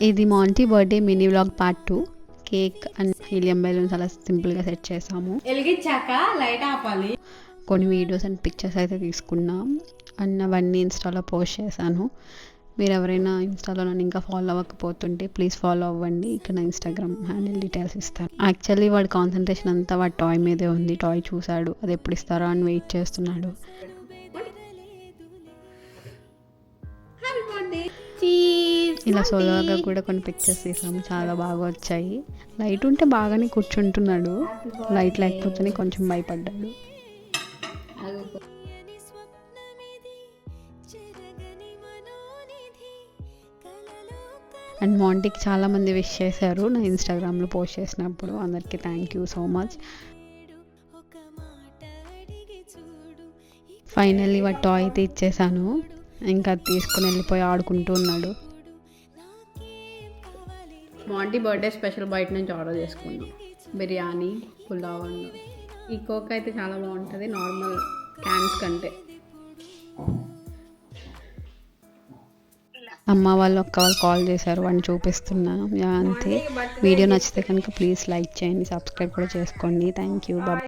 ఇది Monty birthday mini vlog part 2. Cake and helium balloons అలా సింపుల్గా సెట్ చేసాము. వెలిగించాక లైట్ ఆపాలి. కొన్ని వీడియోస్ అండ్ పిక్చర్స్ అయితే తీసుకున్నాం అండ్ అవన్నీ ఇన్స్టాలో పోస్ట్ చేశాను. మీరు ఎవరైనా ఇన్స్టాలో నన్ను ఇంకా ఫాలో అవ్వకపోతుంటే ప్లీజ్ ఫాలో అవ్వండి. ఇక్కడ నా ఇన్స్టాగ్రామ్ హ్యాండిల్ డీటెయిల్స్ ఇస్తాను. యాక్చువల్లీ వాడి కాన్సన్ట్రేషన్ అంతా వాడి టాయ్ మీదే ఉంది. టాయ్ చూశాడు, అది ఎప్పుడు ఇస్తారో అని వెయిట్ చేస్తున్నాడు. ఇలా సోలోగా కూడా కొన్ని పిక్చర్స్ తీసాము, చాలా బాగా వచ్చాయి. లైట్ ఉంటే బాగానే కూర్చుంటున్నాడు, లైట్ లేకపోతేనే కొంచెం భయపడ్డాడు. అండ్ మాంటీకి చాలామంది విష్ చేశారు నా ఇన్స్టాగ్రామ్లో పోస్ట్ చేసినప్పుడు. అందరికీ thank you so much. Finally వాడు టాయ్ అయితే ఇచ్చేసాను, ఇంకా తీసుకుని వెళ్ళిపోయి ఆడుకుంటూ ఉన్నాడు. మాంటీ బర్త్డే స్పెషల్ బయట నుంచి ఆర్డర్ చేసుకున్నాం. బిర్యానీ, పులావ్ అండ్ ఈ కోక్ అయితే చాలా బాగుంటుంది నార్మల్ క్యాన్స్ కంటే. అమ్మ వాళ్ళు ఒక్క వాళ్ళు కాల్ చేశారు, వాడిని చూపిస్తున్నా. అంతే. వీడియో నచ్చితే కనుక ప్లీజ్ లైక్ చేయండి, సబ్స్క్రైబ్ కూడా చేసుకోండి. Thank you. బాయ్.